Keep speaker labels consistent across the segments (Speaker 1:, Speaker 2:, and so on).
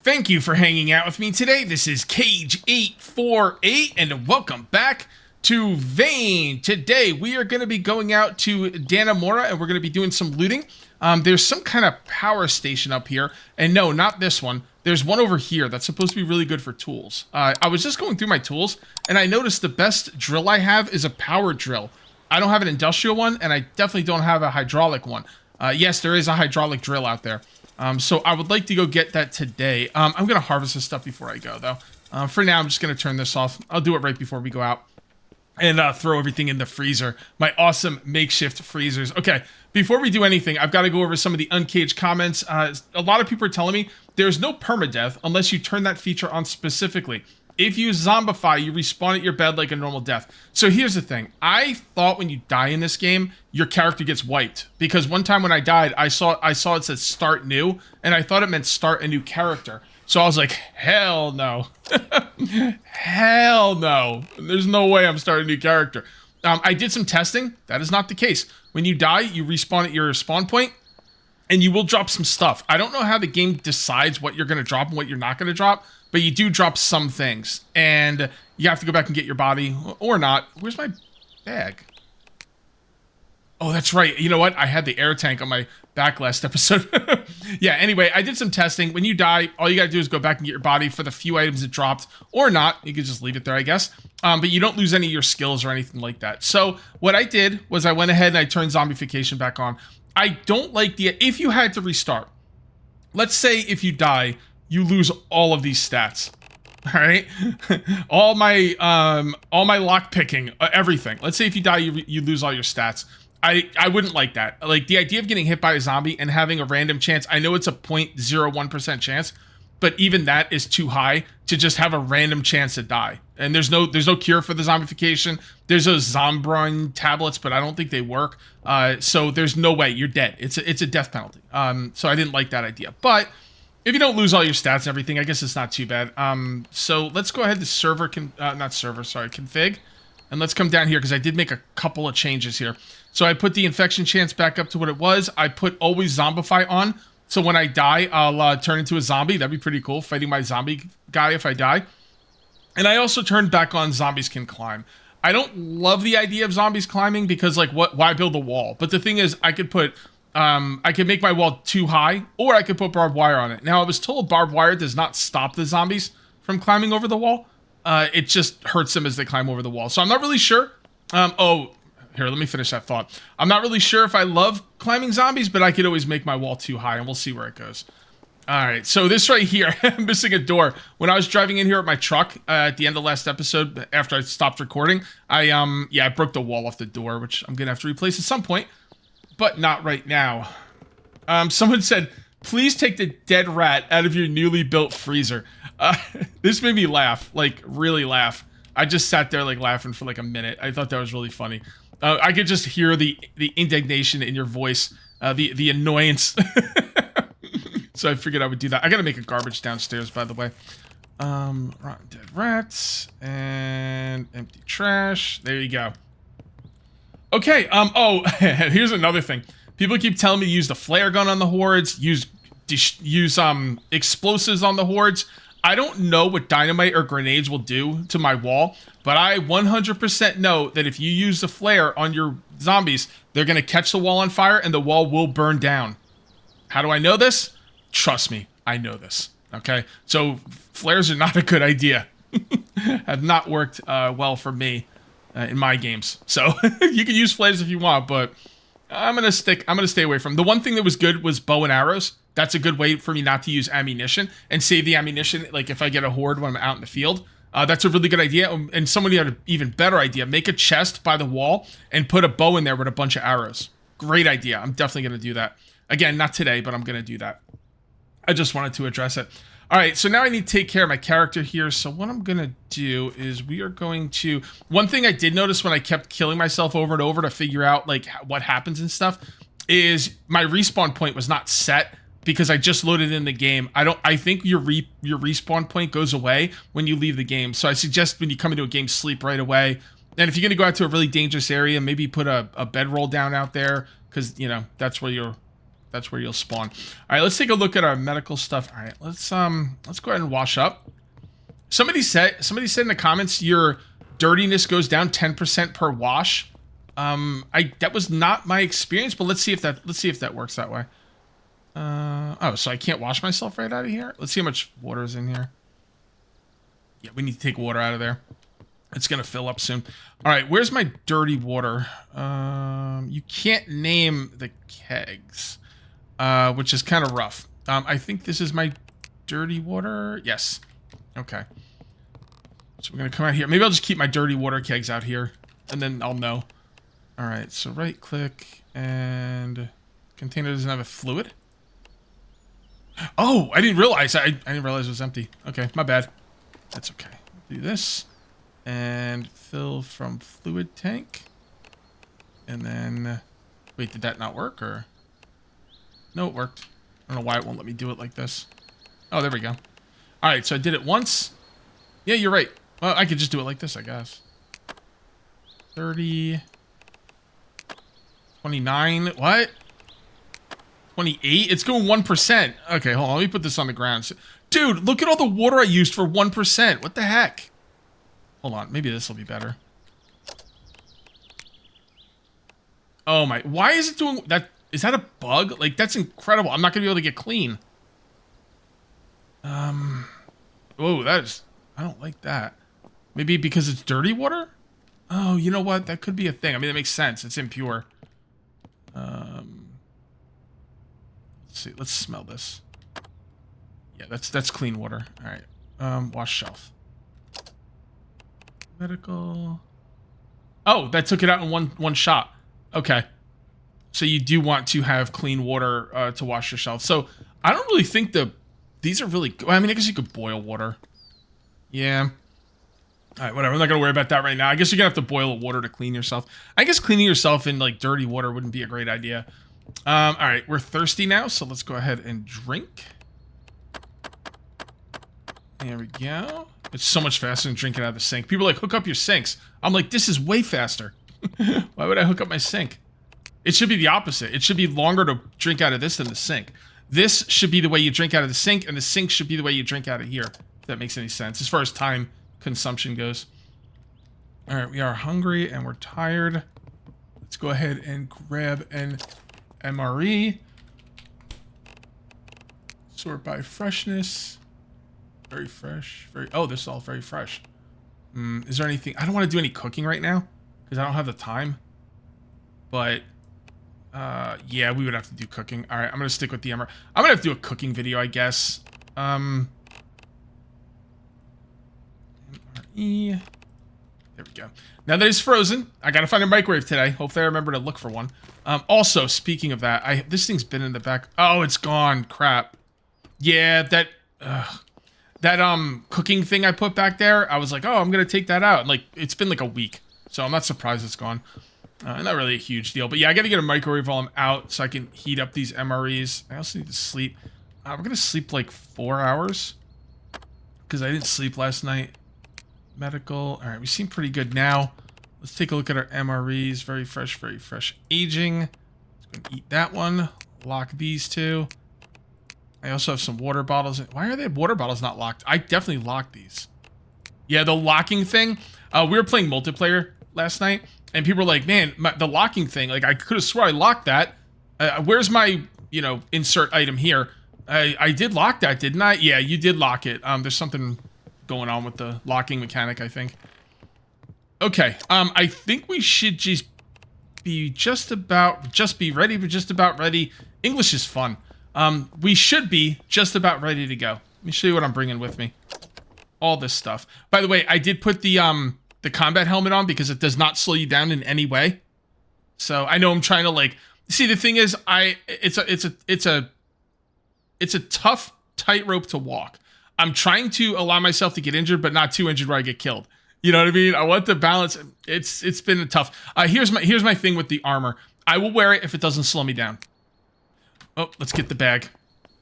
Speaker 1: Thank you for hanging out with me today. This is Cage848, and welcome back to Vane. Today, we are going to be going out to Dannemora, and we're going to be doing some looting. There's some kind of power station up here, and no, not this one. There's one over here that's supposed to be really good for tools. I was just going through my tools, and I noticed the best drill I have is a power drill. I don't have an industrial one, and I definitely don't have a hydraulic one. Yes, there is a hydraulic drill out there. So I would like to go get that today. I'm going to harvest this stuff before I go, though. For now, I'm just going to turn this off. I'll do it right before we go out. And throw everything in the freezer. My awesome makeshift freezers. Okay, before we do anything, I've got to go over some of the uncaged comments. A lot of people are telling me there's no permadeath unless you turn that feature on specifically. If you zombify, you respawn at your bed like a normal death. So here's the thing. I thought when you die in this game, your character gets wiped. Because one time when I died, I saw it said start new, and I thought it meant start a new character. So I was like, hell no. Hell no. There's no way I'm starting a new character. I did some testing. That is not the case. When you die, you respawn at your spawn point, and you will drop some stuff. I don't know how the game decides what you're going to drop and what you're not going to drop, but you do drop some things, and you have to go back and get your body, or not. Where's my bag? Oh, that's right. You know what? I had the air tank on my back last episode. Yeah, anyway, I did some testing. When you die, all you got to do is go back and get your body for the few items it dropped, or not. You could just leave it there, I guess. But you don't lose any of your skills or anything like that. So what I did was I went ahead and I turned zombification back on. I don't like if you had to restart, let's say if you die, you lose all of these stats. All right, all my lock picking, everything. Let's say if you die, you lose all your stats. I wouldn't like that. Like the idea of getting hit by a zombie and having a random chance. I know it's a 0.01% chance, but even that is too high to just have a random chance to die. And there's no cure for the zombification. There's those Zombron tablets, but I don't think they work. So there's no way you're dead. It's a death penalty. So I didn't like that idea. But if you don't lose all your stats and everything, I guess it's not too bad. So let's go ahead to config. And let's come down here because I did make a couple of changes here. So I put the infection chance back up to what it was. I put always zombify on. So when I die, I'll turn into a zombie. That'd be pretty cool, fighting my zombie guy if I die. And I also turned back on zombies can climb. I don't love the idea of zombies climbing because, like, why build a wall? But the thing is, I could make my wall too high, or I could put barbed wire on it. Now, I was told barbed wire does not stop the zombies from climbing over the wall. It just hurts them as they climb over the wall. So I'm not really sure. Here, let me finish that thought. I'm not really sure if I love climbing zombies, but I could always make my wall too high, and we'll see where it goes. All right, so this right here, I'm missing a door. When I was driving in here with my truck at the end of last episode, after I stopped recording, I broke the wall off the door, which I'm going to have to replace at some point, but not right now. Someone said, please take the dead rat out of your newly built freezer. This made me laugh, like really laugh. I just sat there like laughing for like a minute. I thought that was really funny. I could just hear the indignation in your voice, the annoyance. So I figured I would do that. I gotta make a garbage downstairs, by the way. Rotten dead rats and empty trash. There you go. Okay. Oh, here's another thing. People keep telling me to use the flare gun on the hordes, use explosives on the hordes. I don't know what dynamite or grenades will do to my wall, but I 100% know that if you use the flare on your zombies, they're going to catch the wall on fire and the wall will burn down. How do I know this? Trust me, I know this. Okay, so flares are not a good idea. Have not worked well for me in my games. So you can use flares if you want, but I'm gonna stay away from them. The one thing that was good was bow and arrows. That's a good way for me not to use ammunition and save the ammunition. Like if I get a horde when I'm out in the field, that's a really good idea. And somebody had an even better idea. Make a chest by the wall and put a bow in there with a bunch of arrows. Great idea. I'm definitely going to do that. Again, not today, but I'm going to do that. I just wanted to address it. All right, so now I need to take care of my character here. So what I'm going to do is we are going to... One thing I did notice when I kept killing myself over and over to figure out like what happens and stuff is my respawn point was not set because I just loaded in the game. I think your respawn point goes away when you leave the game. So I suggest when you come into a game, sleep right away. And if you're going to go out to a really dangerous area, maybe put a bedroll down out there because, you know, that's where that's where you'll spawn. All right, let's take a look at our medical stuff. All right, let's go ahead and wash up. Somebody said in the comments your dirtiness goes down 10% per wash. That was not my experience, but let's see if that works that way. Oh, so I can't wash myself right out of here? Let's see how much water is in here. Yeah, we need to take water out of there. It's gonna fill up soon. All right, where's my dirty water? You can't name the kegs, which is kind of rough. I think this is my dirty water. Yes. Okay. So we're gonna come out here. Maybe I'll just keep my dirty water kegs out here, and then I'll know. All right. So right click and container doesn't have a fluid. Oh, I didn't realize. I didn't realize it was empty. Okay, my bad. That's okay. Do this. And fill from fluid tank. And then... Wait, did that not work? Or... No, it worked. I don't know why it won't let me do it like this. Oh, there we go. Alright, so I did it once. Yeah, you're right. Well, I could just do it like this, I guess. 30... 29... What? 28? It's going 1%. Okay, hold on. Let me put this on the ground. Dude, look at all the water I used for 1%. What the heck? Hold on, maybe this will be better. Oh my, why is it doing that? Is that a bug? Like, that's incredible. I'm not gonna be able to get clean. Oh, that is, I don't like that. Maybe because it's dirty water? Oh, you know what? That could be a thing. I mean, that makes sense. It's impure. Let's see, let's smell this. Yeah, that's clean water. All right, wash shelf. Medical. Oh, that took it out in one shot. Okay. So you do want to have clean water to wash your shelf. So I don't really think these are really good. I mean, I guess you could boil water. Yeah. All right, whatever. I'm not going to worry about that right now. I guess you're going to have to boil water to clean yourself. I guess cleaning yourself in like dirty water wouldn't be a great idea. All right, we're thirsty now, so let's go ahead and drink. There we go. It's so much faster than drinking out of the sink. People are like, hook up your sinks. I'm like, this is way faster. Why would I hook up my sink? It should be the opposite. It should be longer to drink out of this than the sink. This should be the way you drink out of the sink, and the sink should be the way you drink out of here. If that makes any sense, as far as time consumption goes. All right, we are hungry and we're tired. Let's go ahead and grab an MRE. Sort by freshness. Very fresh. Oh, this is all very fresh. Is there anything? I don't want to do any cooking right now because I don't have the time. But yeah, we would have to do cooking. All right, I'm gonna stick with the MRE. I'm gonna have to do a cooking video, I guess. MRE. There we go. Now that it's frozen, I gotta find a microwave today. Hopefully I remember to look for one. Also, speaking of that, this thing's been in the back. Oh, it's gone. Crap. Yeah, that cooking thing I put back there, I was like, oh, I'm gonna take that out. And like, it's been like a week, so I'm not surprised it's gone. Not really a huge deal, but yeah, I gotta get a microwave while I'm out so I can heat up these MREs. I also need to sleep. We're gonna sleep like 4 hours because I didn't sleep last night. Medical. All right, we seem pretty good now. Let's take a look at our MREs. Very fresh aging. Let's go and eat that one. Lock these two. I also have some water bottles. Why are the water bottles not locked? I definitely locked these. Yeah, the locking thing. We were playing multiplayer last night, and people were like, man, the locking thing, like I could have swore I locked that. Where's my, insert item here? I did lock that, didn't I? Yeah, you did lock it. There's something going on with the locking mechanic, I think. Okay, I think we should just be ready. We're just about ready. English is fun. We should be just about ready to go. Let me show you what I'm bringing with me. All this stuff. By the way, I did put the combat helmet on because it does not slow you down in any way. So I know I'm trying to like see. The thing is, it's a tough tightrope to walk. I'm trying to allow myself to get injured, but not too injured where I get killed. You know what I mean? I want the balance. It's been tough. Here's my thing with the armor. I will wear it if it doesn't slow me down. Oh, let's get the bag.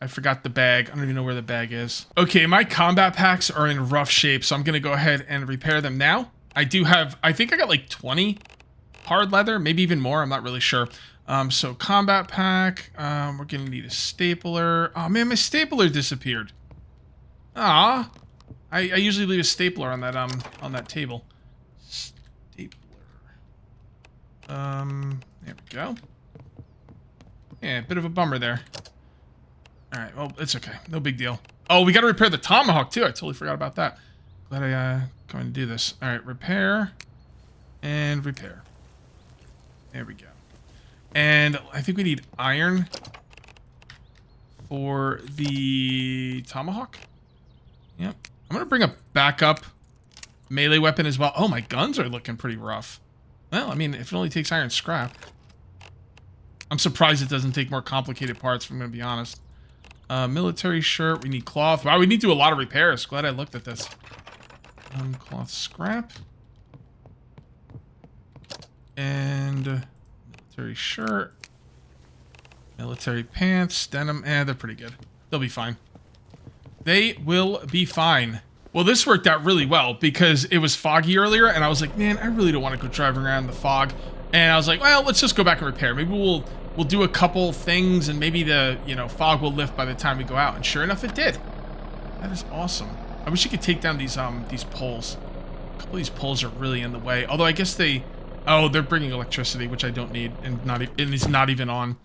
Speaker 1: I forgot the bag. I don't even know where the bag is. Okay, my combat packs are in rough shape, so I'm gonna go ahead and repair them now. I think I got like 20 hard leather, maybe even more. I'm not really sure. So combat pack. We're gonna need a stapler. Oh man, my stapler disappeared. Ah, I usually leave a stapler on that table. Stapler. There we go. Yeah, bit of a bummer there. All right, well, it's okay. No big deal. Oh, we got to repair the tomahawk, too. I totally forgot about that. Glad I going to do this. All right, repair and repair. There we go. And I think we need iron for the tomahawk. Yep. I'm going to bring a backup melee weapon as well. Oh, my guns are looking pretty rough. Well, I mean, if it only takes iron scrap. I'm surprised it doesn't take more complicated parts, if I'm going to be honest. Military shirt. We need cloth. Wow, we need to do a lot of repairs. Glad I looked at this. Cloth scrap. And military shirt. Military pants. Denim. They're pretty good. They'll be fine. They will be fine. Well, this worked out really well because it was foggy earlier, and I was like, man, I really don't want to go driving around in the fog. And I was like, well, let's just go back and repair. Maybe we'll do a couple things, and maybe the fog will lift by the time we go out. And sure enough, it did. That is awesome. I wish you could take down these poles. A couple of these poles are really in the way. Although I guess they're bringing electricity, which I don't need, and it's not even on.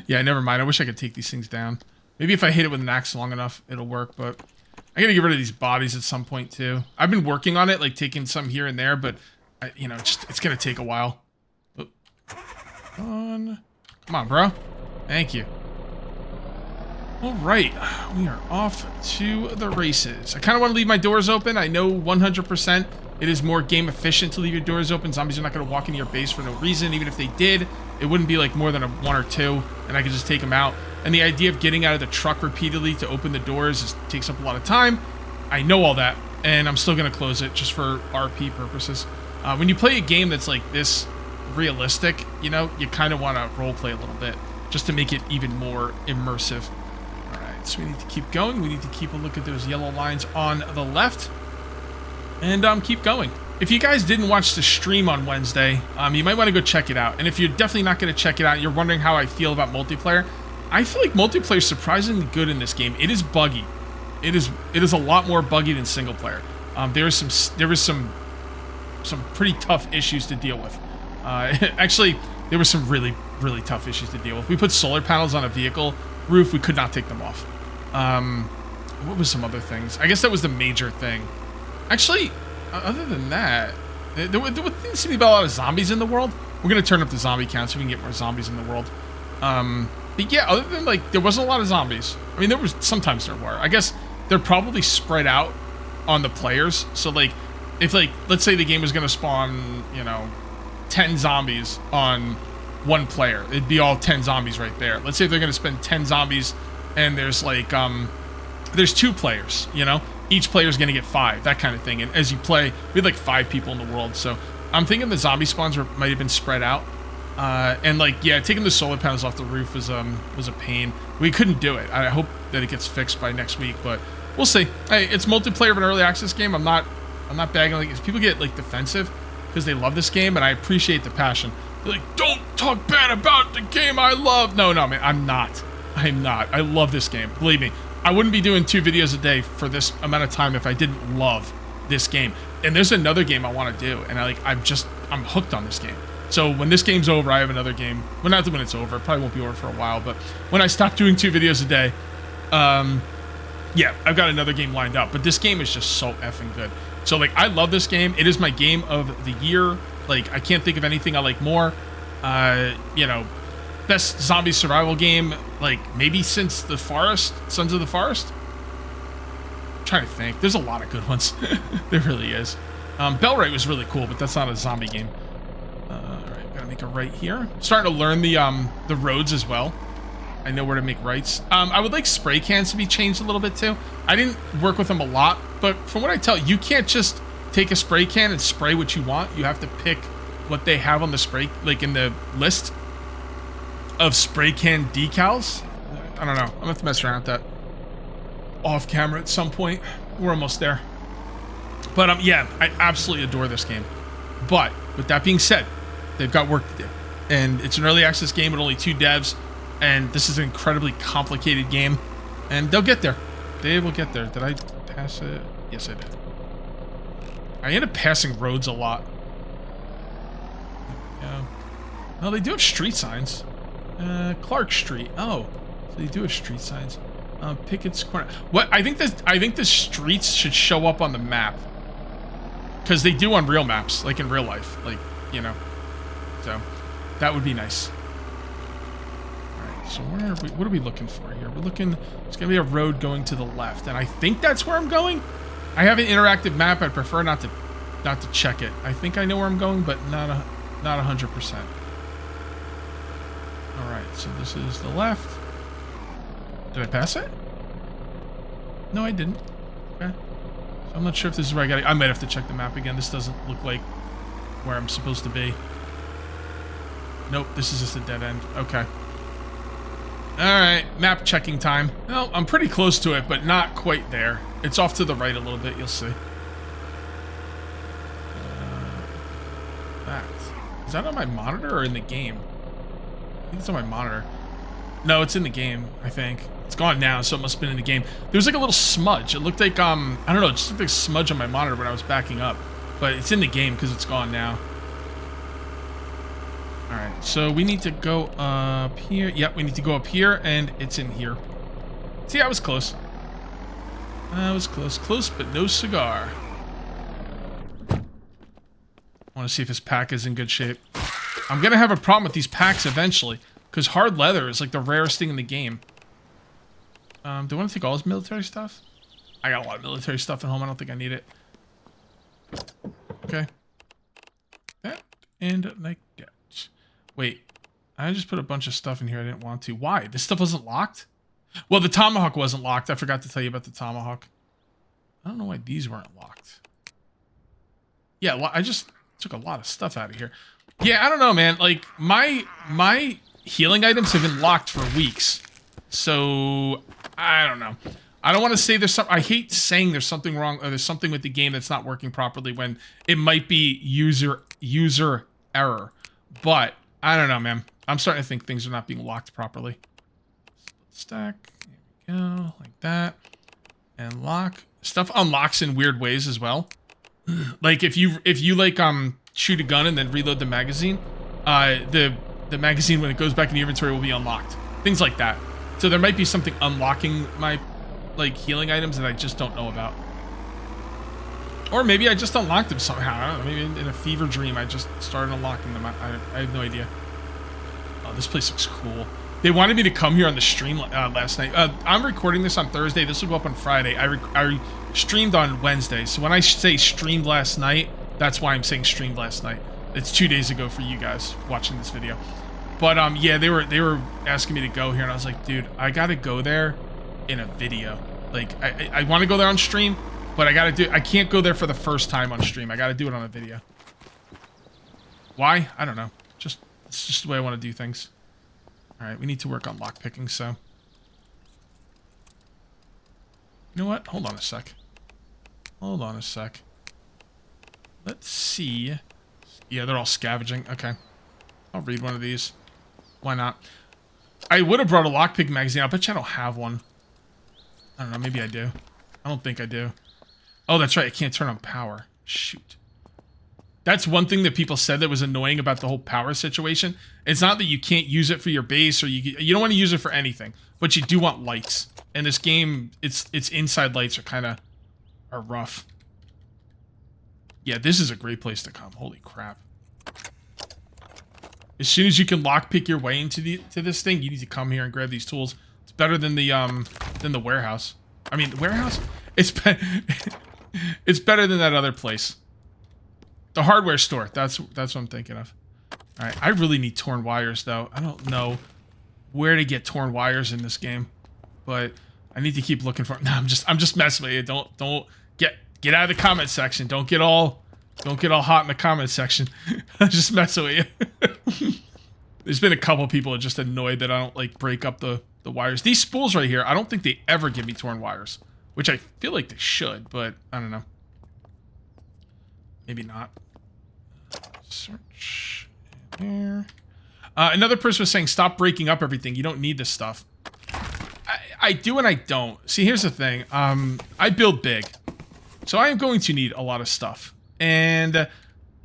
Speaker 1: Yeah, never mind. I wish I could take these things down. Maybe if I hit it with an axe long enough, it'll work. But I gotta get rid of these bodies at some point too. I've been working on it, like taking some here and there, but it's gonna take a while. Come on, bro. Thank you. All right, we are off to the races. I kind of want to leave my doors open. I know 100% it is more game efficient to leave your doors open. Zombies are not going to walk into your base for no reason. Even if they did, it wouldn't be like more than one or two, and I could just take them out. And the idea of getting out of the truck repeatedly to open the doors takes up a lot of time. I know all that, and I'm still going to close it just for RP purposes. When you play a game that's like this realistic, you kind of want to role play a little bit just to make it even more immersive. All right, so we need to keep going. We need to keep a look at those yellow lines on the left and keep going. If you guys didn't watch the stream on Wednesday, you might want to go check it out. And if you're definitely not going to check it out, you're wondering how I feel about multiplayer. I feel like multiplayer is surprisingly good in this game. It is buggy. It is a lot more buggy than single player. There was some pretty tough issues to deal with. Actually, there were some really, really tough issues to deal with. We put solar panels on a vehicle roof. We could not take them off. What was some other things? I guess that was the major thing. Actually, other than that, there didn't seem to be a lot of zombies in the world. We're going to turn up the zombie count so we can get more zombies in the world. But yeah, other than, there wasn't a lot of zombies. I mean, sometimes there were. I guess they're probably spread out on the players. So, if, let's say the game was going to spawn, 10 zombies on one player, it'd be all 10 zombies right there. Let's say they're going to spend 10 zombies and there's there's 2 players, each player is going to get 5, that kind of thing. And as you play, we had 5 people in the world. So I'm thinking the zombie spawns might have been spread out. And taking the solar panels off the roof was a pain. We couldn't do it. I hope that it gets fixed by next week, but we'll see. Hey, it's multiplayer of an early access game. I'm not bagging. People get defensive because they love this game, and I appreciate the passion. They're like, don't talk bad about the game I love. No, man, I'm not. I love this game. Believe me, I wouldn't be doing 2 videos a day for this amount of time if I didn't love this game. And there's another game I want to do, and I'm hooked on this game. So when this game's over, I have another game. Well, not when it's over. It probably won't be over for a while, but when I stop doing 2 videos a day, yeah, I've got another game lined up. But this game is just so effing good. So, I love this game. It is my game of the year. I can't think of anything I like more. Best zombie survival game, maybe since Sons of the Forest? I'm trying to think. There's a lot of good ones. There really is. Bellright was really cool, but that's not a zombie game. Alright, gotta make a right here. Starting to learn the roads as well. I know where to make rights. I would like spray cans to be changed a little bit too. I didn't work with them a lot, but from what I tell, you can't just take a spray can and spray what you want. You have to pick what they have on the spray, in the list of spray can decals. I don't know. I'm gonna have to mess around with that off camera at some point. We're almost there. But yeah, I absolutely adore this game. But with that being said, they've got work to do. and it's an early access game with only 2 devs, and this is an incredibly complicated game, and they'll get there. They will get there. Did I pass it? Yes, I did. I end up passing roads a lot. Yeah. Oh, they do have street signs. Clark Street. Oh, so they do have street signs. Pickett's Corner. What? I think the streets should show up on the map, because they do on real maps, like in real life, like, you know. So that would be nice. All right. So where are we? What are we looking for here? We're looking. It's gonna be a road going to the left, and I think that's where I'm going. I have an interactive map. I'd prefer not to check it. I think I know where I'm going, but not 100%. All right. So this is the left. Did I pass it? No, I didn't. Okay. So I'm not sure if this is where I might have to check the map again. This doesn't look like where I'm supposed to be. Nope, this is just a dead end. Okay. Alright, map checking time. Well, I'm pretty close to it, but not quite there. It's off to the right a little bit, you'll see. Is that on my monitor or in the game? I think it's on my monitor. No, it's in the game, I think. It's gone now, so it must have been in the game. There was like a little smudge. It looked like, I don't know, it just looked like a smudge on my monitor when I was backing up. But it's in the game because it's gone now. Alright, so we need to go up here. Yep, we need to go up here, and it's in here. See, I was close. I was close. Close, but no cigar. I want to see if this pack is in good shape. I'm going to have a problem with these packs eventually, because hard leather is like the rarest thing in the game. Do I want to take all this military stuff? I got a lot of military stuff at home. I don't think I need it. Okay. That and like that. Wait. I just put a bunch of stuff in here I didn't want to. Why? This stuff wasn't locked? Well, the tomahawk wasn't locked. I forgot to tell you about the tomahawk. I don't know why these weren't locked. Yeah, I just took a lot of stuff out of here. Yeah, I don't know, man. Like, my healing items have been locked for weeks. So, I don't know. I don't want to say there's something... I hate saying there's something wrong or there's something with the game that's not working properly when it might be user error. But, I don't know, man. I'm starting to think things are not being locked properly. Stack. There we go. Like that. And lock. Stuff unlocks in weird ways as well. Like, if you like, shoot a gun and then reload the magazine, the magazine, when it goes back in the inventory, will be unlocked. Things like that. So there might be something unlocking my, like, healing items that I just don't know about. Or maybe I just unlocked them somehow. I don't know. Maybe in a fever dream I just started unlocking them. I have no idea. Oh, this place looks cool. They wanted me to come here on the stream last night. I'm recording this on Thursday. This will go up on Friday. I streamed on Wednesday. So when I say streamed last night, that's why I'm saying streamed last night. It's 2 days ago for you guys watching this video. But yeah, they were asking me to go here, and I was like, dude, I gotta go there in a video. Like, I want to go there on stream, but I can't go there for the first time on stream. I gotta do it on a video. Why? I don't know. It's just the way I want to do things. All right, we need to work on lockpicking, so. You know what? Hold on a sec. Hold on a sec. Let's see. Yeah, they're all scavenging. Okay. I'll read one of these. Why not? I would have brought a lockpick magazine. I bet you I don't have one. I don't know. Maybe I do. I don't think I do. Oh, that's right. I can't turn on power. Shoot. That's one thing that people said that was annoying about the whole power situation. It's not that you can't use it for your base or you don't want to use it for anything, but you do want lights. And this game, its inside lights are rough. Yeah, this is a great place to come. Holy crap. As soon as you can lockpick your way into this thing, you need to come here and grab these tools. It's better than the warehouse. I mean, the warehouse? It's better than that other place. The hardware store. That's what I'm thinking of. All right, I really need torn wires though. I don't know where to get torn wires in this game, but I need to keep looking for them. No, I'm just messing with you. Don't get out of the comment section. Don't get all hot in the comment section. I'm just messing with you. There's been a couple people just annoyed that I don't like break up the wires. These spools right here, I don't think they ever give me torn wires, which I feel like they should, but I don't know. Maybe not. Search there. Another person was saying, stop breaking up everything. You don't need this stuff. I do and I don't. See, here's the thing. I build big. So I am going to need a lot of stuff. And,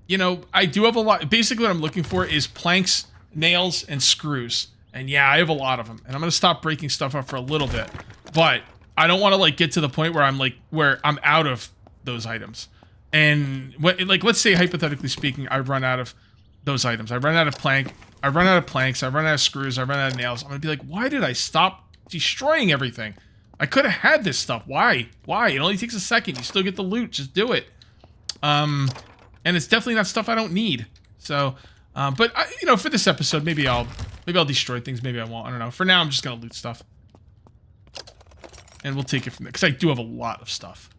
Speaker 1: you know, I do have a lot. Basically what I'm looking for is planks, nails, and screws. And yeah, I have a lot of them. And I'm going to stop breaking stuff up for a little bit. But I don't want to, like, get to the point where I'm out of those items. And, like, let's say, hypothetically speaking, I run out of those items. I run out of plank. I run out of planks. I run out of screws. I run out of nails. I'm going to be like, why did I stop destroying everything? I could have had this stuff. Why? It only takes a second. You still get the loot. Just do it. And it's definitely not stuff I don't need. So, but you know, for this episode, maybe I'll destroy things. Maybe I won't. I don't know. For now, I'm just gonna loot stuff, and we'll take it from there because I do have a lot of stuff,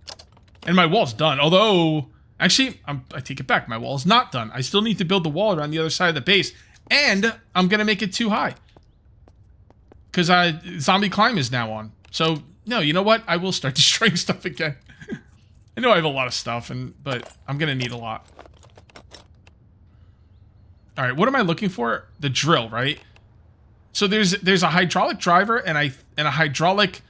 Speaker 1: and my wall's done. Although, actually, I take it back. My wall is not done. I still need to build the wall around the other side of the base, and I'm gonna make it too high because zombie climb is now on. So no, you know what? I will start destroying stuff again. I know I have a lot of stuff, but I'm gonna need a lot. All right, what am I looking for? The drill, right? So there's a hydraulic driver and a hydraulic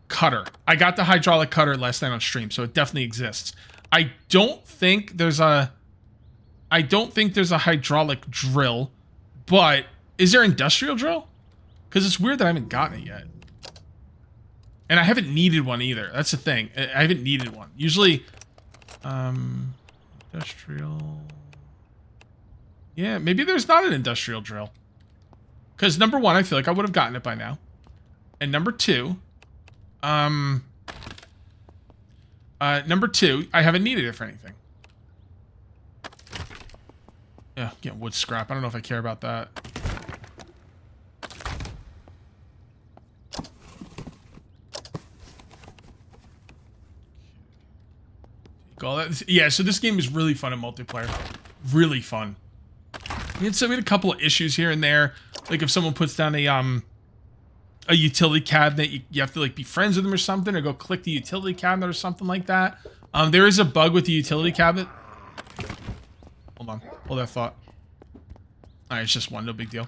Speaker 1: cutter. I got the hydraulic cutter last night on stream, so it definitely exists. I don't think there's a hydraulic drill, but is there industrial drill? Because it's weird that I haven't gotten it yet. And I haven't needed one either. That's the thing. I haven't needed one. Usually, industrial. Yeah, maybe there's not an industrial drill. Because number one, I feel like I would have gotten it by now. And number two, I haven't needed it for anything. Yeah, get wood scrap. I don't know if I care about that. All that. Yeah, so this game is really fun in multiplayer. Really fun. We had a couple of issues here and there. Like if someone puts down a utility cabinet, you have to like be friends with them or something, or go click the utility cabinet or something like that. There is a bug with the utility cabinet. Hold on. Hold that thought. Alright, it's just one, no big deal.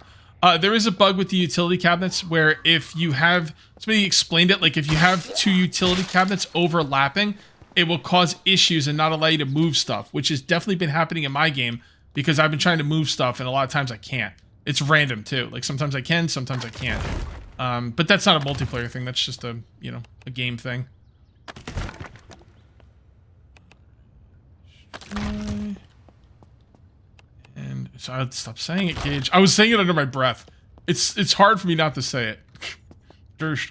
Speaker 1: There is a bug with the utility cabinets where if you have, somebody explained it, like if you have two utility cabinets overlapping, it will cause issues and not allow you to move stuff, which has definitely been happening in my game because I've been trying to move stuff and a lot of times I can't. It's random too. Like sometimes I can, sometimes I can't. But that's not a multiplayer thing. That's just a, you know, a game thing. And so I'd stop saying it, Cage. I was saying it under my breath. It's hard for me not to say it.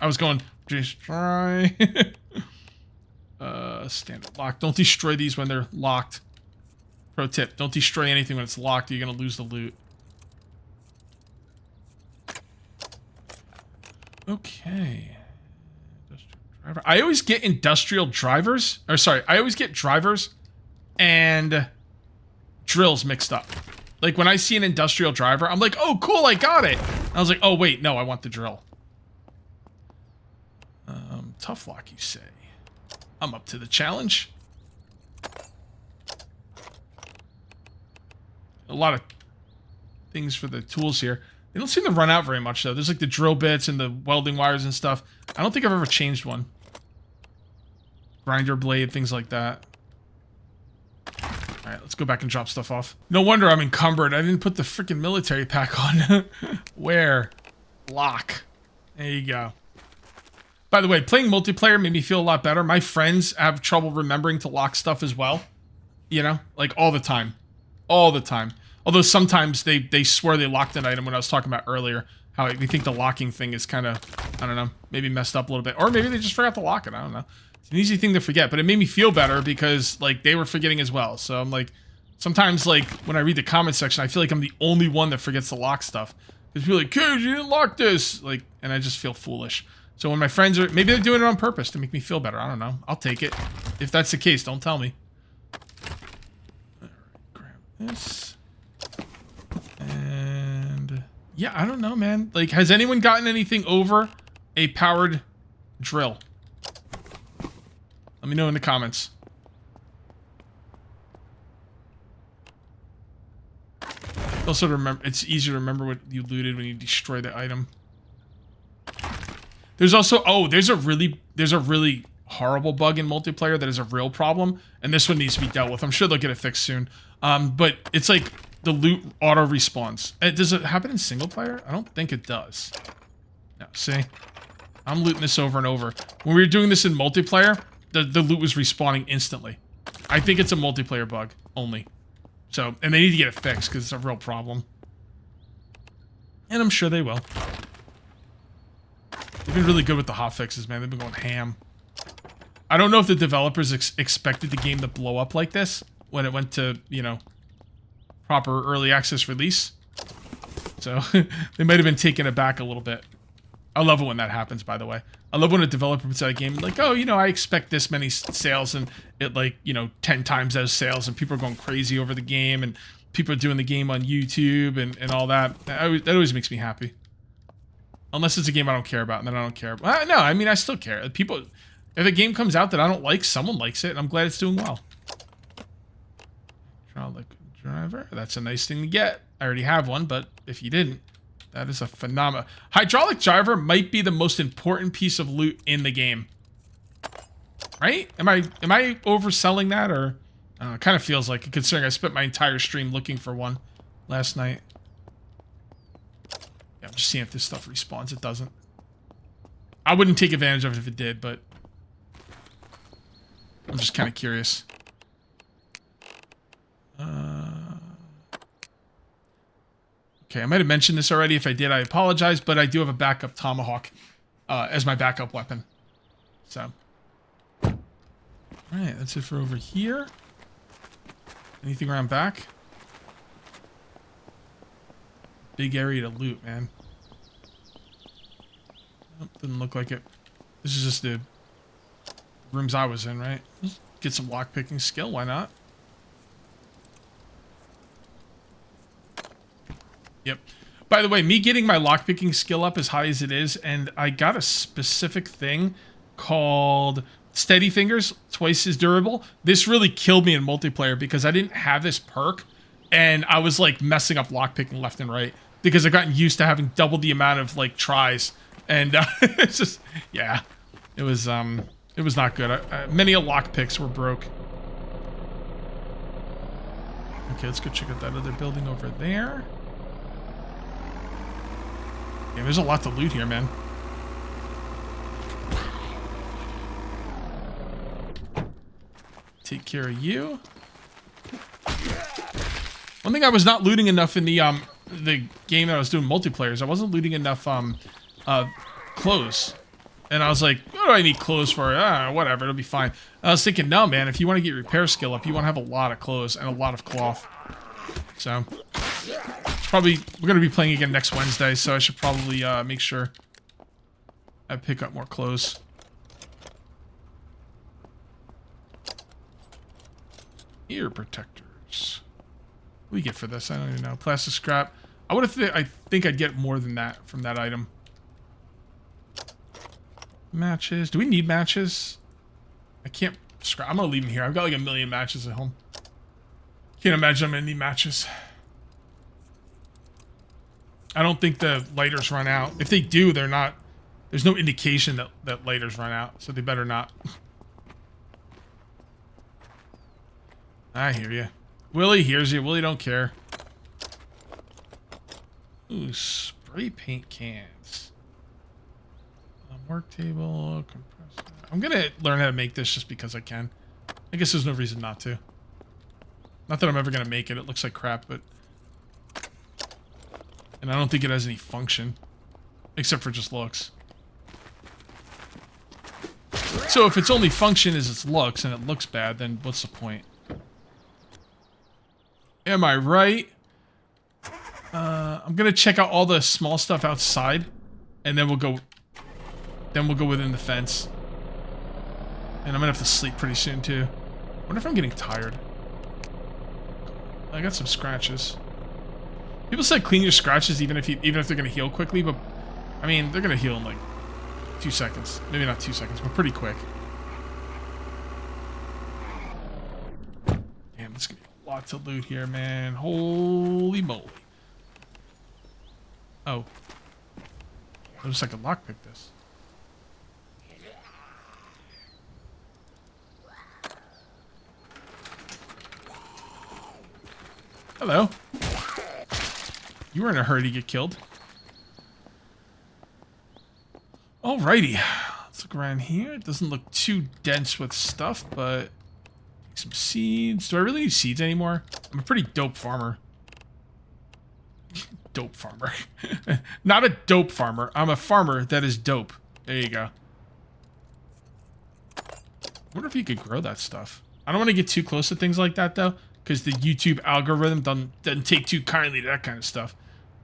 Speaker 1: I was going, destroy. Standard lock. Don't destroy these when they're locked. Pro tip, don't destroy anything when it's locked or you're going to lose the loot. Okay. Industrial driver. I always get industrial drivers. Or sorry, I always get drivers and drills mixed up. Like when I see an industrial driver, I'm like, oh cool, I got it. I was like, oh wait, no, I want the drill. Tough lock, you say? I'm up to the challenge. A lot of things for the tools here. They don't seem to run out very much, though. There's like the drill bits and the welding wires and stuff. I don't think I've ever changed one. Grinder blade, things like that. Alright, let's go back and drop stuff off. No wonder I'm encumbered. I didn't put the freaking military pack on. Where? Lock. There you go. By the way, playing multiplayer made me feel a lot better. My friends have trouble remembering to lock stuff as well. You know? Like, all the time. All the time. Although sometimes they swear they locked an item when I was talking about earlier. How they think the locking thing is kind of, I don't know, maybe messed up a little bit. Or maybe they just forgot to lock it. I don't know. It's an easy thing to forget. But it made me feel better because, like, they were forgetting as well. So I'm like, sometimes, like, when I read the comment section, I feel like I'm the only one that forgets to lock stuff. Because people are like, Cage, you didn't lock this. Like, and I just feel foolish. So when my friends are, maybe they're doing it on purpose to make me feel better. I don't know. I'll take it. If that's the case, don't tell me. All right, grab this. And yeah, I don't know, man. Like, has anyone gotten anything over a powered drill? Let me know in the comments. Also, remember, it's easier to remember what you looted when you destroy the item. There's also, oh, there's a really horrible bug in multiplayer that is a real problem, and this one needs to be dealt with. I'm sure they'll get it fixed soon. But it's like the loot auto respawns. Does it happen in single player? I don't think it does. No, see? I'm looting this over and over. When we were doing this in multiplayer, the loot was respawning instantly. I think it's a multiplayer bug only. So, and they need to get it fixed because it's a real problem. And I'm sure they will. They've been really good with the hotfixes, man. They've been going ham. I don't know if the developers expected the game to blow up like this when it went to, you know, proper early access release. So, they might have been taken aback a little bit. I love it when that happens, by the way. I love when a developer puts out a game like, oh, you know, I expect this many sales, and it, like, you know, 10 times those sales, and people are going crazy over the game, and people are doing the game on YouTube and all that. That always makes me happy. Unless it's a game I don't care about, and then I don't care. No, I mean, I still care. People, if a game comes out that I don't like, someone likes it, and I'm glad it's doing well. Hydraulic driver, that's a nice thing to get. I already have one, but if you didn't, that is a phenomenal. Hydraulic driver might be the most important piece of loot in the game. Right? Am I overselling that, or it kind of feels like it, considering I spent my entire stream looking for one last night. Yeah, I'm just seeing if this stuff respawns. It doesn't. I wouldn't take advantage of it if it did, but I'm just kind of curious. Okay, I might have mentioned this already. If I did, I apologize, but I do have a backup tomahawk as my backup weapon. So, all right, that's it for over here. Anything around back? Big area to loot, man. Oh, didn't look like it. This is just the rooms I was in, right? Let's get some lockpicking skill, why not? Yep. By the way, me getting my lockpicking skill up as high as it is, and I got a specific thing called Steady Fingers, twice as durable. This really killed me in multiplayer because I didn't have this perk, and I was like messing up lockpicking left and right because I've gotten used to having double the amount of like tries, and it's just, yeah, it was not good. Many a lockpicks were broke. Okay, let's go check out that other building over there. Yeah, there's a lot to loot here, man. Take care of you. One thing I was not looting enough in the game that I was doing multiplayer is I wasn't looting enough clothes. And I was like, what do I need clothes for? Whatever, it'll be fine. I was thinking, no, man, if you want to get your repair skill up, you want to have a lot of clothes and a lot of cloth. So, probably, we're going to be playing again next Wednesday, so I should probably make sure I pick up more clothes. Ear protectors. What do we get for this? I don't even know. Plastic scrap. I think I'd get more than that from that item. Matches. Do we need matches? I can't scrap. I'm going to leave them here. I've got like 1 million matches at home. Can't imagine I'm going to need matches. I don't think the lighters run out. If they do, they're not... There's no indication that lighters run out, so they better not. I hear you. Willie hears you. Willie don't care. Ooh, spray paint cans. Work table, compressor. I'm gonna learn how to make this just because I can. I guess there's no reason not to. Not that I'm ever gonna make it. It looks like crap, but... And I don't think it has any function. Except for just looks. So if its only function is its looks, and it looks bad, then what's the point? Am I right? I'm gonna check out all the small stuff outside, and then we'll go... Then we'll go within the fence. And I'm gonna have to sleep pretty soon, too. I wonder if I'm getting tired. I got some scratches. People said clean your scratches even if they're gonna heal quickly, but I mean they're gonna heal in like 2 seconds. Maybe not 2 seconds, but pretty quick. Damn, this is gonna be a lot to loot here, man. Holy moly. Oh. Looks like a lockpick this. Hello. You were in a hurry to get killed. Alrighty. Let's look around here. It doesn't look too dense with stuff, but some seeds. Do I really need seeds anymore? I'm a pretty dope farmer. Dope farmer. Not a dope farmer. I'm a farmer that is dope. There you go. I wonder if you could grow that stuff. I don't want to get too close to things like that, though, because the YouTube algorithm doesn't take too kindly to that kind of stuff.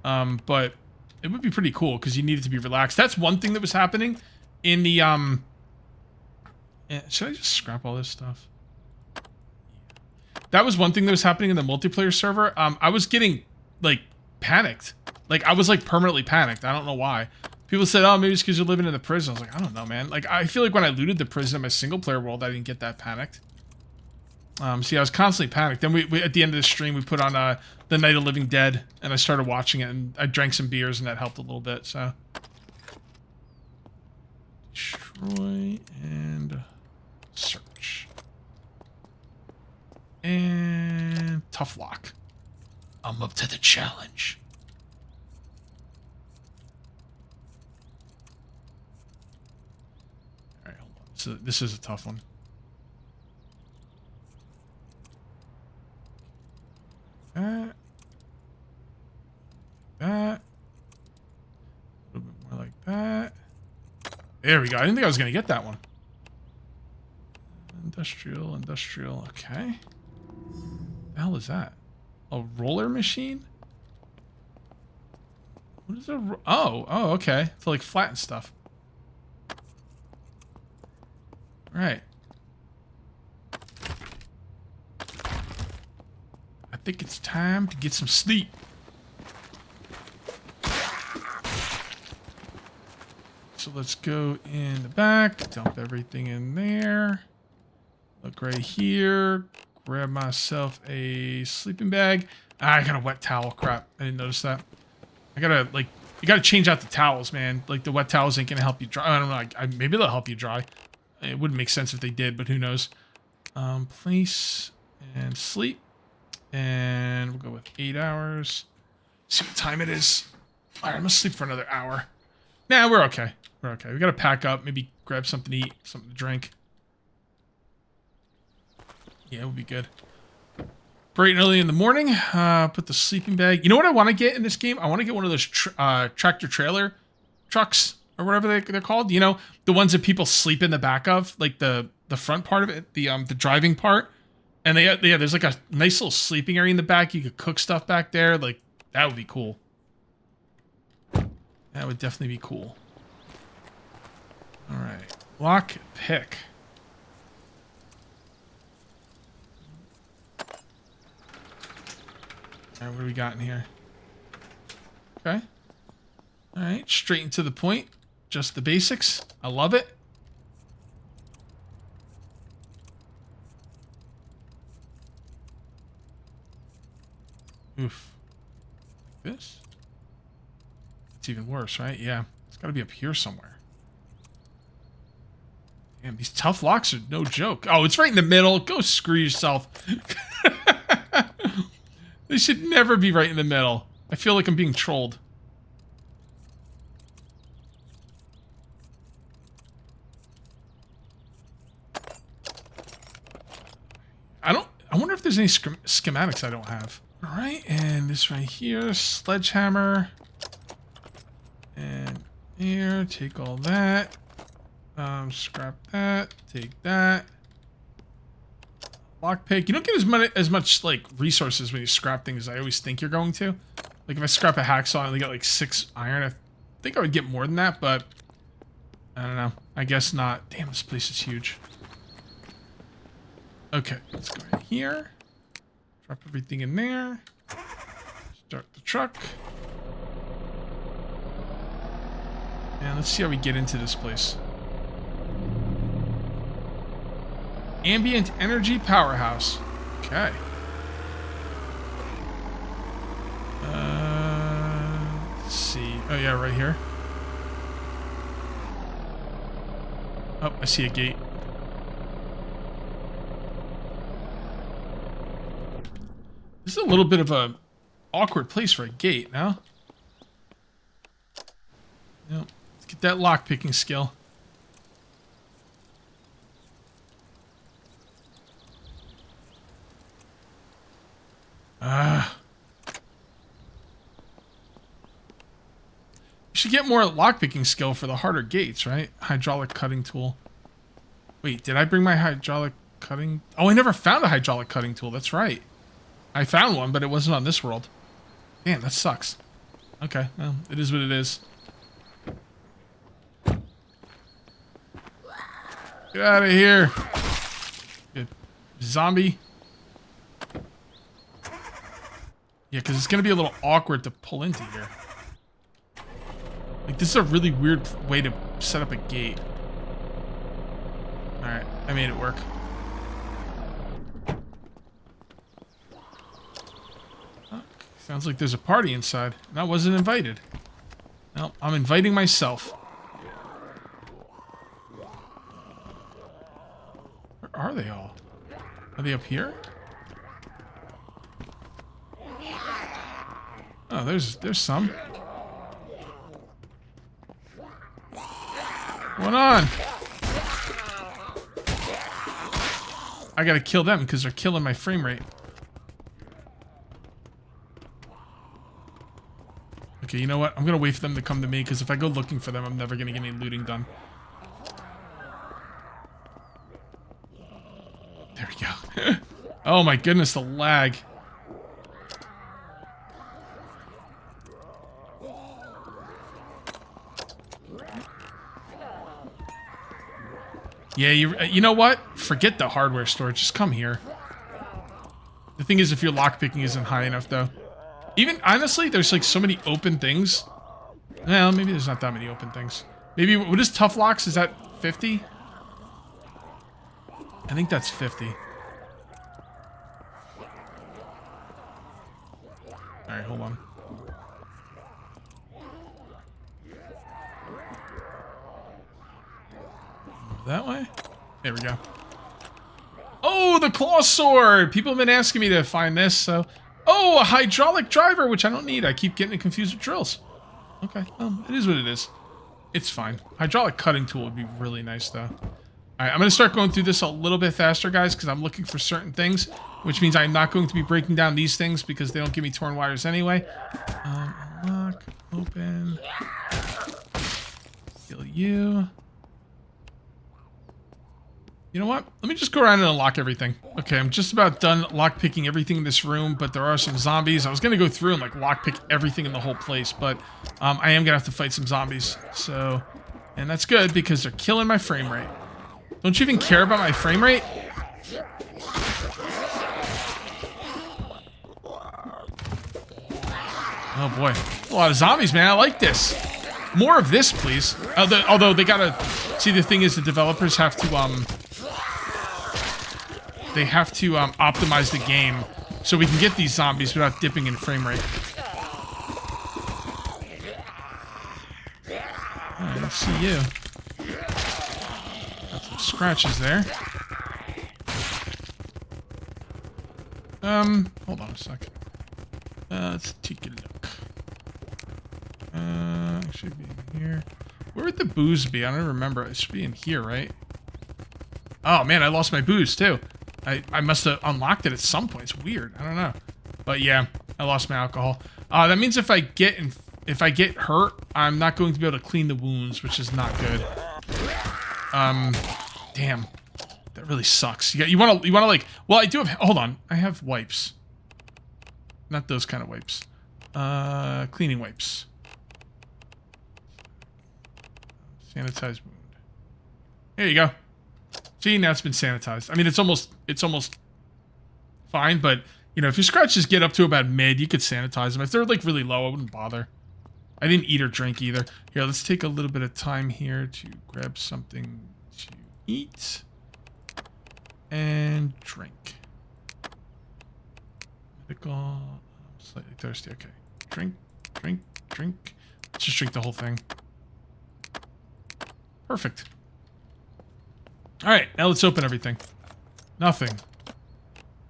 Speaker 1: But it would be pretty cool because you need it to be relaxed. That's one thing that was happening in the... should I just scrap all this stuff? That was one thing that was happening in the multiplayer server. I was getting, like, panicked. Like, I was, like, permanently panicked. I don't know why. People said, oh, maybe it's because you're living in the prison. I was like, I don't know, man. Like, I feel like when I looted the prison in my single-player world, I didn't get that panicked. See, I was constantly panicked. Then we at the end of the stream, we put on The Night of Living Dead, and I started watching it, and I drank some beers, and that helped a little bit, so. Destroy and search. And tough lock. I'm up to the challenge. Alright, hold on. So this is a tough one. That. A little bit more like that. There we go. I didn't think I was going to get that one. Industrial. Okay. What the hell is that? A roller machine? What is a... Oh, okay. To like flatten stuff. Right. I think it's time to get some sleep. So let's go in the back, dump everything in there. Look right here. Grab myself a sleeping bag. I got a wet towel. Crap. I didn't notice that. I gotta, like, you gotta change out the towels, man. Like, the wet towels ain't gonna help you dry. I don't know. Maybe they'll help you dry. It wouldn't make sense if they did, but who knows. Place and sleep. And we'll go with 8 hours. See what time it is. All right, I'm gonna sleep for another hour. Nah, we're okay. We're okay. We gotta pack up. Maybe grab something to eat, something to drink. Yeah, we'll be good. Bright and early in the morning. Put the sleeping bag. You know what I want to get in this game? I want to get one of those tractor trailer trucks or whatever they're called. You know, the ones that people sleep in the back of, like the front part of it, the driving part. And there's like a nice little sleeping area in the back. You could cook stuff back there. Like, that would be cool. That would definitely be cool. All right, lock pick. All right, what do we got in here? Okay. All right, straight and to the point. Just the basics. I love it. Oof. Like this? It's even worse, right? Yeah. It's got to be up here somewhere. Damn, these tough locks are no joke. Oh, it's right in the middle. Go screw yourself. They should never be right in the middle. I feel like I'm being trolled. I wonder if there's any schematics I don't have. All right, and this right here, sledgehammer. And here, take all that. Scrap that. Take that. Lockpick. You don't get as much like resources when you scrap things as I always think you're going to. Like if I scrap a hacksaw, I only got like 6 iron. I think I would get more than that, but I don't know. I guess not. Damn, this place is huge. Okay, let's go in here. Drop everything in there. Start the truck. And let's see how we get into this place. Ambient energy powerhouse. Okay. Let's see. Oh yeah, right here. Oh, I see a gate. This is a little bit of a awkward place for a gate, no? Yep. Let's get that lock-picking skill. You should get more lock-picking skill for the harder gates, right? Hydraulic cutting tool. Wait, did I bring my hydraulic cutting? Oh, I never found a hydraulic cutting tool. That's right. I found one, but it wasn't on this world. Damn, that sucks. Okay, well, it is what it is. Get out of here. Good. Zombie. Yeah, because it's going to be a little awkward to pull into here. Like, this is a really weird way to set up a gate. Alright, I made it work. Oh, sounds like there's a party inside. And I wasn't invited. No, I'm inviting myself. Where are they all? Are they up here? Oh, there's some. What's on? I gotta kill them because they're killing my frame rate. Okay, you know what? I'm gonna wait for them to come to me because if I go looking for them, I'm never gonna get any looting done. There we go. Oh my goodness, the lag. Yeah, you know what? Forget the hardware store. Just come here. The thing is, if your lockpicking isn't high enough, though. Even, honestly, there's like so many open things. Well, maybe there's not that many open things. Maybe, what is tough locks? Is that 50? I think that's 50. Alright, hold on. That way? There we go. Oh, the claw sword! People have been asking me to find this, so... Oh, a hydraulic driver, which I don't need. I keep getting it confused with drills. Okay, well, it is what it is. It's fine. Hydraulic cutting tool would be really nice, though. Alright, I'm going to start going through this a little bit faster, guys, because I'm looking for certain things, which means I'm not going to be breaking down these things because they don't give me torn wires anyway. Unlock, open. Kill you. You know what? Let me just go around and unlock everything. Okay, I'm just about done lockpicking everything in this room, but there are some zombies. I was going to go through and like lockpick everything in the whole place, but I am going to have to fight some zombies. So, and that's good because they're killing my frame rate. Don't you even care about my frame rate? Oh boy. A lot of zombies, man. I like this. More of this, please. Although they gotta... See, the thing is the developers have to, they have to optimize the game so we can get these zombies without dipping in frame rate. Alright, let's see you. Got some scratches there. Hold on a sec. Let's take a look. It should be in here. Where would the booze be? I don't remember. It should be in here, right? Oh man, I lost my booze too. I must have unlocked it at some point. It's weird. I don't know. But yeah, I lost my alcohol. That means if I get hurt, I'm not going to be able to clean the wounds, which is not good. Damn. That really sucks. You want to like, well, I do have, hold on. I have wipes. Not those kind of wipes. Cleaning wipes. Sanitized wound. Here you go. See, now it's been sanitized. I mean, it's almost fine, but, you know, if your scratches get up to about mid, you could sanitize them. If they're, like, really low, I wouldn't bother. I didn't eat or drink either. Here, let's take a little bit of time here to grab something to eat and drink. Medical, slightly thirsty. Okay. Drink, drink, drink. Let's just drink the whole thing. Perfect. All right, now let's open everything. Nothing.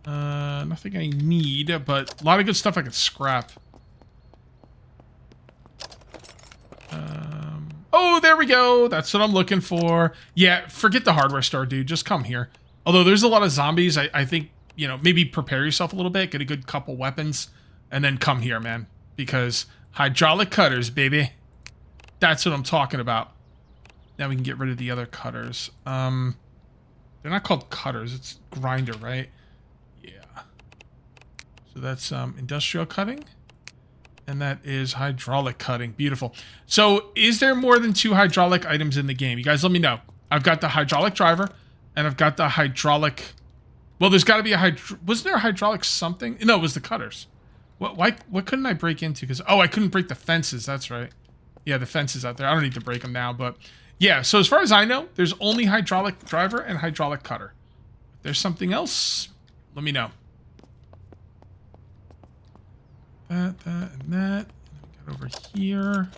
Speaker 1: Nothing I need, but a lot of good stuff I could scrap. Oh, there we go. That's what I'm looking for. Yeah, forget the hardware store, dude. Just come here. Although there's a lot of zombies, I think, you know, maybe prepare yourself a little bit, get a good couple weapons, and then come here, man. Because hydraulic cutters, baby. That's what I'm talking about. Now we can get rid of the other cutters. They're not called cutters. It's grinder, right? Yeah. So that's industrial cutting. And that is hydraulic cutting. Beautiful. So is there more than 2 hydraulic items in the game? You guys let me know. I've got the hydraulic driver, and I've got the hydraulic... Well, there's got to be a wasn't there a hydraulic something? No, it was the cutters. What couldn't I break into? Because I couldn't break the fences. That's right. Yeah, the fences out there. I don't need to break them now, but... Yeah, so as far as I know, there's only hydraulic driver and hydraulic cutter. If there's something else, let me know. That, and that. Got over here.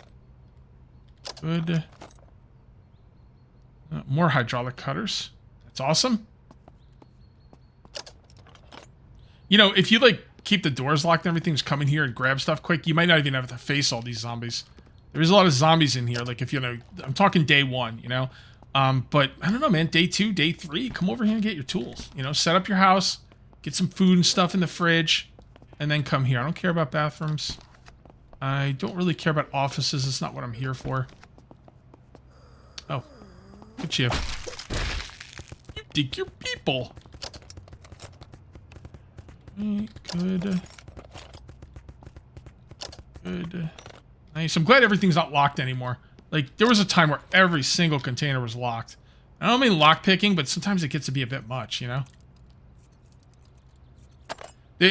Speaker 1: Good. More hydraulic cutters. That's awesome. You know, if you, like, keep the doors locked and everything, just come in here and grab stuff quick, you might not even have to face all these zombies. There's a lot of zombies in here. Like, if you know, I'm talking day 1, you know? But, I don't know, man. Day 2, day 3, come over here and get your tools. You know, set up your house, get some food and stuff in the fridge, and then come here. I don't care about bathrooms. I don't really care about offices. It's not what I'm here for. Oh. Look at you. You dig your people. Okay, good. Good. Nice. I'm glad everything's not locked anymore. Like, there was a time where every single container was locked. I don't mean lock picking, but sometimes it gets to be a bit much, you know?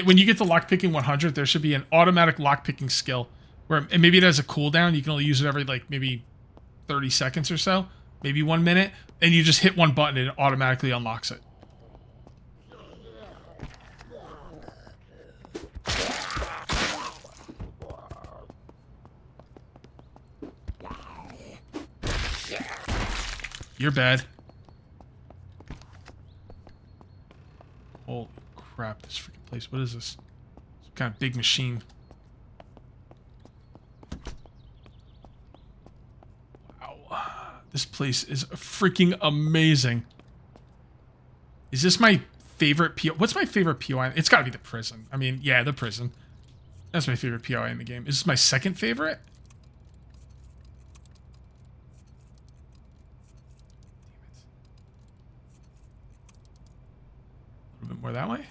Speaker 1: When you get to lock picking 100, there should be an automatic lock picking skill where, and maybe it has a cooldown. You can only use it every, like, maybe 30 seconds or so, maybe 1 minute, and you just hit one button and it automatically unlocks it. You're bad. Holy crap, this freaking place. What is this? Some kind of big machine. Wow. This place is freaking amazing. Is this my favorite PO? What's my favorite POI? It's gotta be the prison. I mean, yeah, the prison. That's my favorite POI in the game. Is this my second favorite? A little bit more that way.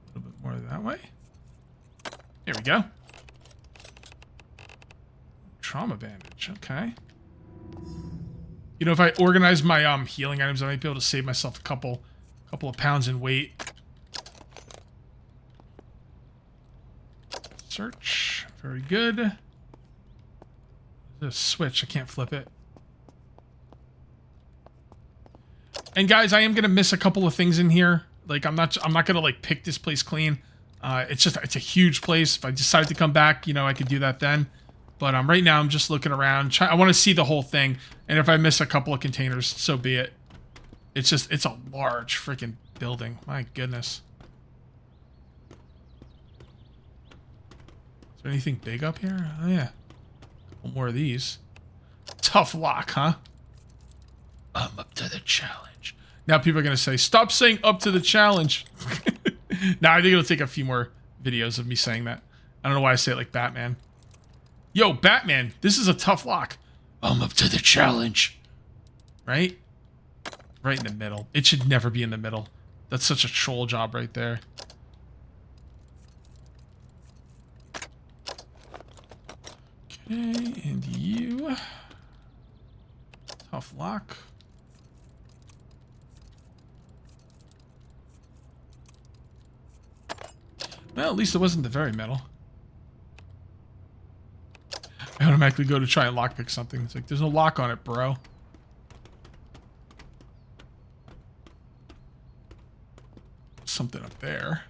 Speaker 1: A little bit more that way. There we go. Trauma bandage. Okay. You know, if I organize my healing items, I might be able to save myself a couple of pounds in weight. Search. Very good. There's a switch. I can't flip it. And guys, I am gonna miss a couple of things in here. Like, I'm not gonna like pick this place clean. It's a huge place. If I decide to come back, you know, I could do that then. But right now I'm just looking around. I want to see the whole thing. And if I miss a couple of containers, so be it. It's a large freaking building. My goodness. Is there anything big up here? Oh yeah. A couple more of these. Tough lock, huh? I'm up to the challenge. Now people are going to say, stop saying up to the challenge. Nah, I think it'll take a few more videos of me saying that. I don't know why I say it like Batman. Yo, Batman, this is a tough lock. I'm up to the challenge. Right? Right in the middle. It should never be in the middle. That's such a troll job right there. Okay, and you. Tough lock. Well, at least it wasn't the very middle. I automatically go to try and lockpick something. It's like, there's no lock on it, bro. Something up there.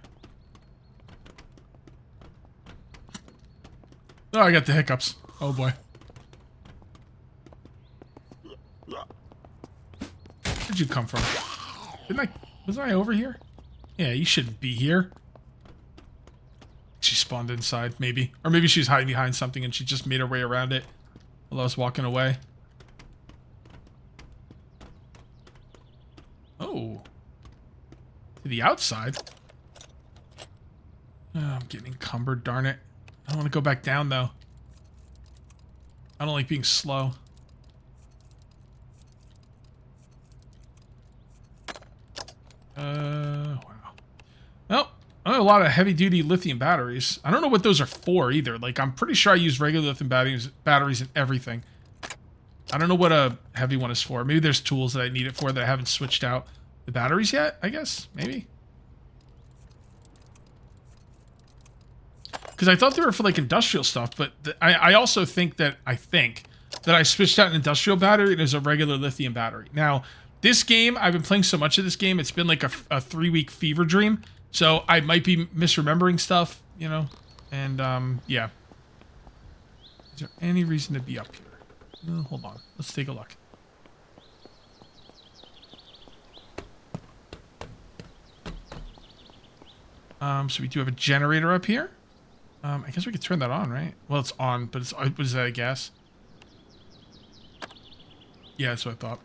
Speaker 1: Oh, I got the hiccups. Oh boy. Where'd you come from? Was I over here? Yeah, you shouldn't be here. She spawned inside, maybe. Or maybe she's hiding behind something and she just made her way around it while I was walking away. Oh. To the outside? Oh, I'm getting encumbered, darn it. I don't want to go back down, though. I don't like being slow. Wow. Well, a lot of heavy-duty lithium batteries. I don't know what those are for, either. Like, I'm pretty sure I use regular lithium batteries in everything. I don't know what a heavy one is for. Maybe there's tools that I need it for that I haven't switched out the batteries yet, I guess? Maybe? Because I thought they were for, like, industrial stuff, but I also think that I switched out an industrial battery and there's a regular lithium battery. Now, this game, I've been playing so much of this game, it's been like a 3-week fever dream. So I might be misremembering stuff, you know? And, yeah. Is there any reason to be up here? Hold on. Let's take a look. So we do have a generator up here. I guess we could turn that on, right? Well, it's on, but was that a gas? Yeah, that's what I thought.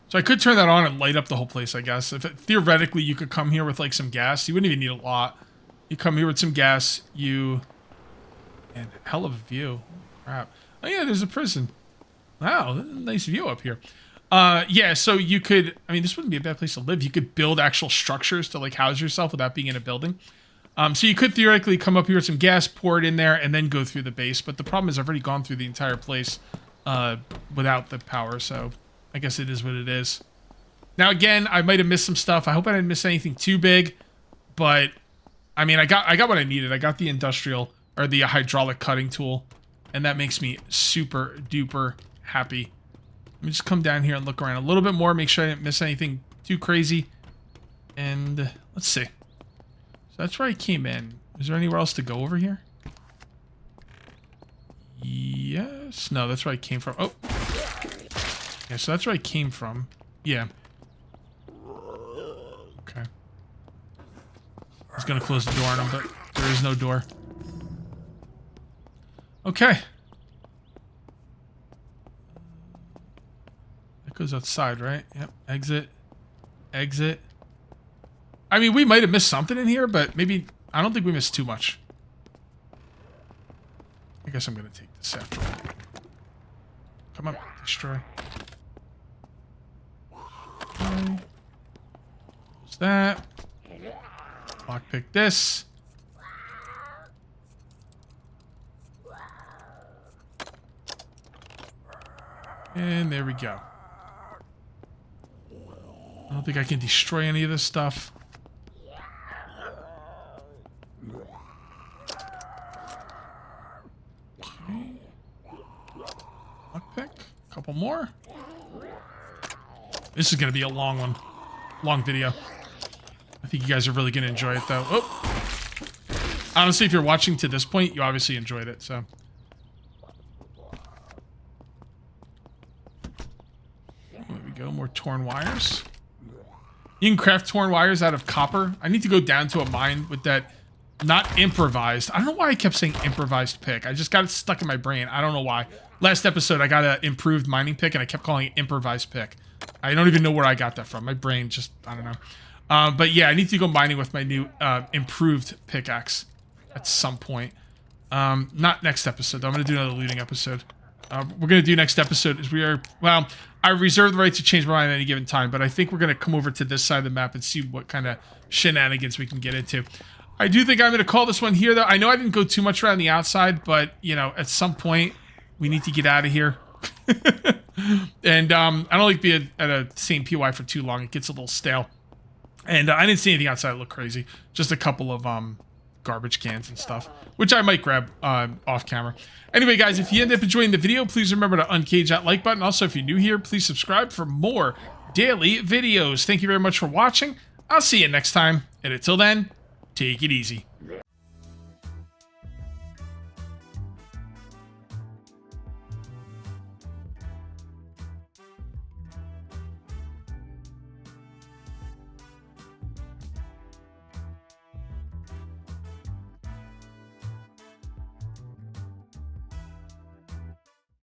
Speaker 1: So I could turn that on and light up the whole place, I guess. Theoretically, you could come here with, like, some gas. You wouldn't even need a lot. You come here with some gas, and hell of a view. Crap. Oh, yeah, there's a prison. Wow, nice view up here. Yeah, so you could, I mean, this wouldn't be a bad place to live. You could build actual structures to, like, house yourself without being in a building. So you could theoretically come up here with some gas, pour it in there, and then go through the base. But the problem is I've already gone through the entire place without the power, so I guess it is what it is. Now, again, I might have missed some stuff. I hope I didn't miss anything too big. But, I mean, I got what I needed. I got the industrial, or the hydraulic cutting tool. And that makes me super duper happy. Let me just come down here and look around a little bit more. Make sure I didn't miss anything too crazy. And let's see. So that's where I came in. Is there anywhere else to go over here? Yes. No, that's where I came from. Oh. Yeah, so that's where I came from. Yeah. Okay. I was going to close the door on him, but there is no door. Okay. That goes outside, right? Yep. Exit. Exit. I mean, we might have missed something in here, but maybe... I don't think we missed too much. I guess I'm going to take this after all. Come on. Destroy. Okay. Close that. Lockpick this. And there we go. I don't think I can destroy any of this stuff. Okay. Lockpick. A couple more. This is going to be a long one. Long video. I think you guys are really going to enjoy it, though. Oh! Honestly, if you're watching to this point, you obviously enjoyed it, so... There we go, more torn wires. You can craft torn wires out of copper. I need to go down to a mine with that, not improvised. I don't know why I kept saying improvised pick. I just got it stuck in my brain. I don't know why. Last episode, I got an improved mining pick, and I kept calling it improvised pick. I don't even know where I got that from. My brain just, I don't know. But yeah, I need to go mining with my new improved pickaxe at some point. Not next episode, though. I'm going to do another looting episode. We're going to do next episode is well, I reserve the right to change my mind at any given time, but I think we're going to come over to this side of the map and see what kind of shenanigans we can get into. I do think I'm going to call this one here, though. I know I didn't go too much around the outside, but, you know, at some point, we need to get out of here. And I don't like being at a same POI for too long. It gets a little stale. And I didn't see anything outside that looked crazy. Just a couple of garbage cans and stuff, which I might grab off camera. Anyway, guys, if you end up enjoying the video, please remember to uncage that like button. Also, if you're new here, please subscribe for more daily videos. Thank you very much for watching. I'll see you next time. And until then, take it easy.